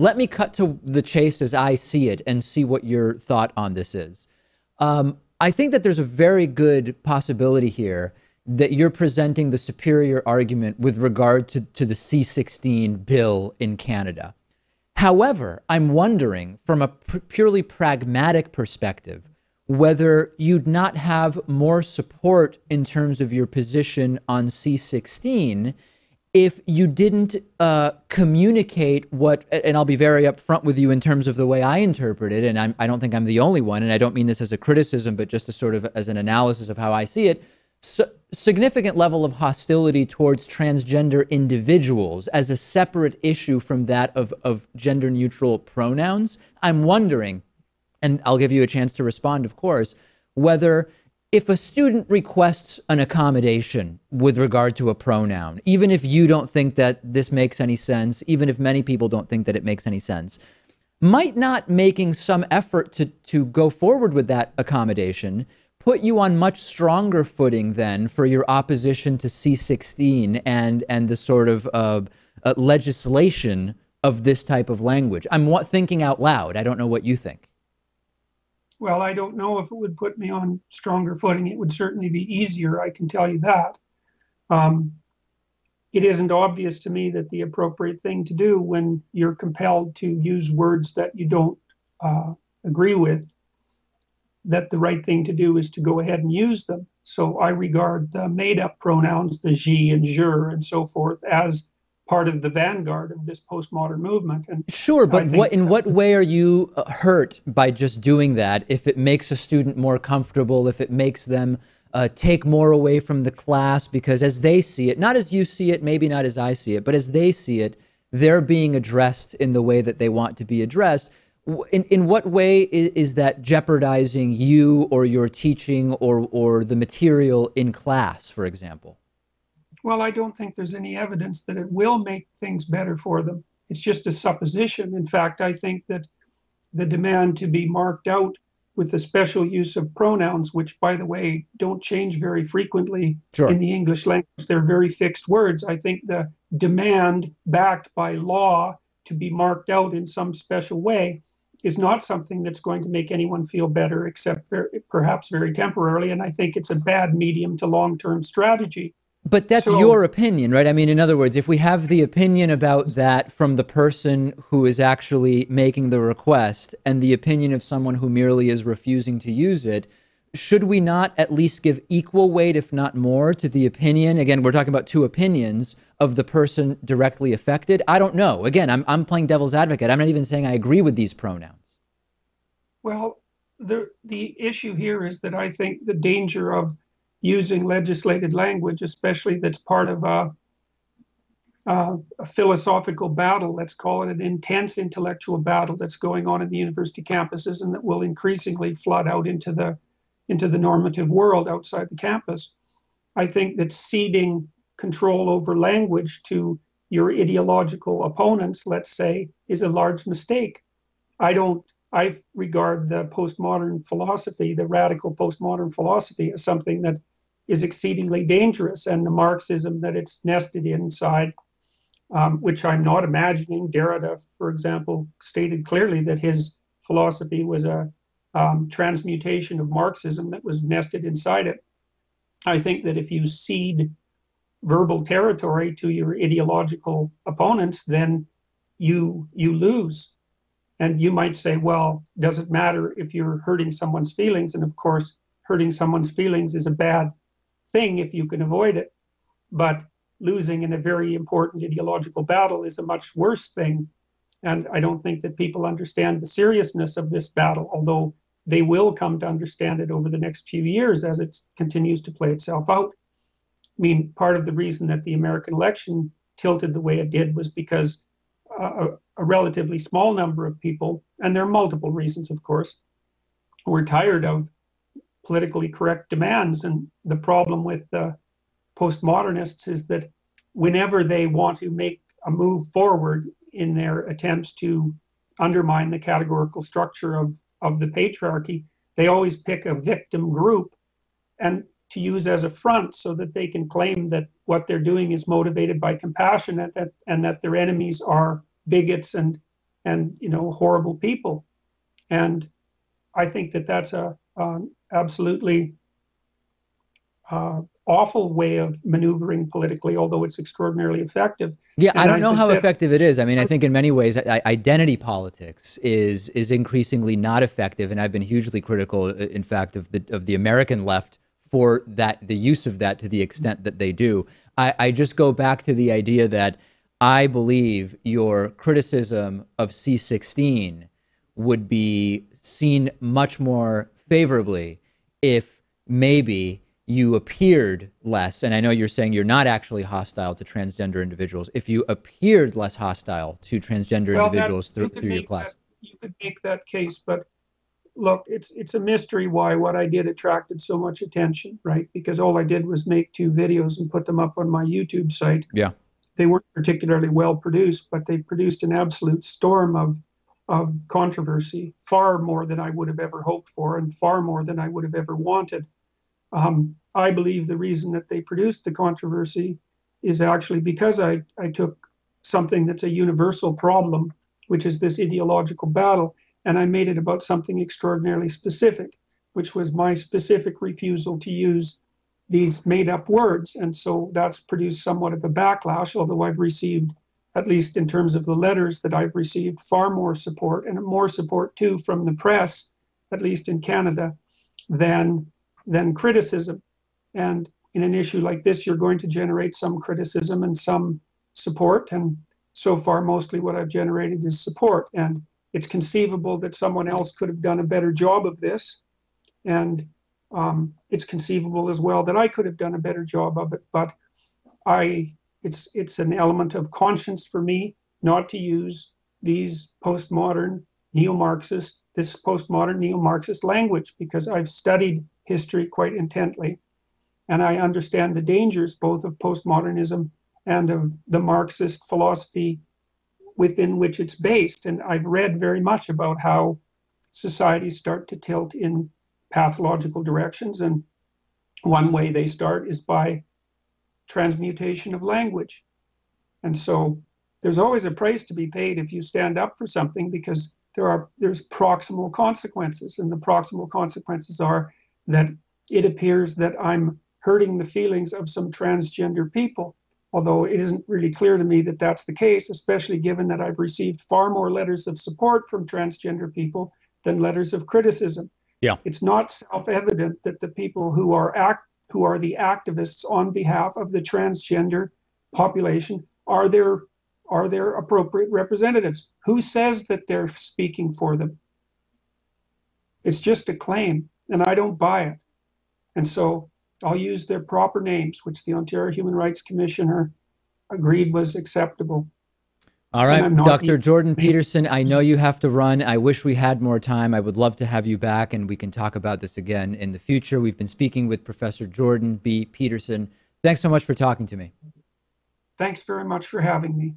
let me cut to the chase as I see it and see what your thought on this is. I think that there's a very good possibility here that you're presenting the superior argument with regard to the C-16 bill in Canada. However, I'm wondering from a purely pragmatic perspective, whether you'd not have more support in terms of your position on C-16 if you didn't communicate what, and I'll be very upfront with you in terms of the way I interpret it, and I don't think I'm the only one, and I don't mean this as a criticism, but just as an analysis of how I see it, significant level of hostility towards transgender individuals as a separate issue from that of gender-neutral pronouns. I'm wondering, and I'll give you a chance to respond, of course, whether if a student requests an accommodation with regard to a pronoun, even if you don't think that this makes any sense, even if many people don't think that it makes any sense, might not making some effort to go forward with that accommodation put you on much stronger footing then for your opposition to C-16 and the sort of legislation of this type of language? I'm thinking out loud. I don't know what you think. Well, I don't know if it would put me on stronger footing. It would certainly be easier, I can tell you that. It isn't obvious to me that the appropriate thing to do when you're compelled to use words that you don't agree with, that the right thing to do is to go ahead and use them. So I regard the made-up pronouns, the je and jure and so forth, as part of the vanguard of this postmodern movement. And sure, but in what way are you hurt by just doing that? If it makes a student more comfortable, if it makes them take more away from the class, because as they see it, not as you see it, maybe not as I see it, but as they see it, they're being addressed in the way that they want to be addressed. In what way is that jeopardizing you or your teaching or the material in class, for example? Well, I don't think there's any evidence that it will make things better for them. It's just a supposition. In fact, I think that the demand to be marked out with the special use of pronouns, which, by the way, don't change very frequently in the English language, they're very fixed words. I think the demand backed by law to be marked out in some special way is not something that's going to make anyone feel better, except perhaps very temporarily. And I think it's a bad medium to long-term strategy. But that's your opinion, right? I mean, in other words, if we have the opinion about that from the person who is actually making the request and the opinion of someone who merely is refusing to use it, should we not at least give equal weight, if not more, to the opinion? Again, we're talking about two opinions of the person directly affected. I don't know. Again, I'm playing devil's advocate. I'm not even saying I agree with these pronouns. Well, the issue here is that I think the danger of using legislated language, especially that's part of a philosophical battle, let's call it an intense intellectual battle that's going on in the university campuses and that will increasingly flood out into the normative world outside the campus. I think that ceding control over language to your ideological opponents, let's say, is a large mistake. I regard the postmodern philosophy, the radical postmodern philosophy, as something that is exceedingly dangerous, and the Marxism that it's nested inside, which I'm not imagining. Derrida, for example, stated clearly that his philosophy was a transmutation of Marxism that was nested inside it. I think that if you cede verbal territory to your ideological opponents, then you lose. And you might say, well, does it matter if you're hurting someone's feelings? And of course, hurting someone's feelings is a bad thing if you can avoid it. But losing in a very important ideological battle is a much worse thing. And I don't think that people understand the seriousness of this battle, although they will come to understand it over the next few years as it continues to play itself out. I mean, part of the reason that the American election tilted the way it did was because a relatively small number of people, and there are multiple reasons, of course, were tired of politically correct demands. And the problem with the postmodernists is that whenever they want to make a move forward in their attempts to undermine the categorical structure of the patriarchy, they always pick a victim group and to use as a front so that they can claim that what they're doing is motivated by compassion and that their enemies are bigots and and horrible people. And I think that that's a absolutely awful way of maneuvering politically, although it's extraordinarily effective. Yeah, I And don't as know I how said, effective it is. I mean, I think in many ways, identity politics is increasingly not effective, and I've been hugely critical, in fact, of the American left for the use of that to the extent that they do. I just go back to the idea that I believe your criticism of C16 would be seen much more favorably if maybe you appeared less, and I know you're saying you're not actually hostile to transgender individuals, if you appeared less hostile to transgender well, that individuals you through could your make that class. you could make that case, but look, it's a mystery why what I did attracted so much attention, right? Because all I did was make 2 videos and put them up on my YouTube site. Yeah. They weren't particularly well produced, but they produced an absolute storm of controversy, far more than I would have ever hoped for, and far more than I would have ever wanted. I believe the reason that they produced the controversy is actually because I took something that's a universal problem, which is this ideological battle, and I made it about something extraordinarily specific, which was my specific refusal to use these made up words. And so that's produced somewhat of a backlash, although I've received, at least in terms of the letters that I've received, far more support, and more support too from the press, at least in Canada, than criticism. And in an issue like this, you're going to generate some criticism and some support. And so far, mostly what I've generated is support. And it's conceivable that someone else could have done a better job of this. And it's conceivable as well that I could have done a better job of it. But it's an element of conscience for me not to use these postmodern this postmodern neo-Marxist language, because I've studied history quite intently, and I understand the dangers both of postmodernism and of the Marxist philosophy within which it's based. And I've read very much about how societies start to tilt in pathological directions, and one way they start is by transmutation of language. And so there's always a price to be paid if you stand up for something, because there's proximal consequences, and the proximal consequences are that it appears that I'm hurting the feelings of some transgender people, although it isn't really clear to me that that's the case, especially given that I've received far more letters of support from transgender people than letters of criticism. Yeah. It's not self-evident that the people who are the activists on behalf of the transgender population are their appropriate representatives. Who says that they're speaking for them? It's just a claim, and I don't buy it. And so I'll use their proper names, which the Ontario Human Rights Commissioner agreed was acceptable. All And right, I'm not Dr. Jordan Peterson, I know you have to run. I wish we had more time. I would love to have you back, and we can talk about this again in the future. We've been speaking with Professor Jordan B. Peterson. Thanks so much for talking to me. Thanks very much for having me.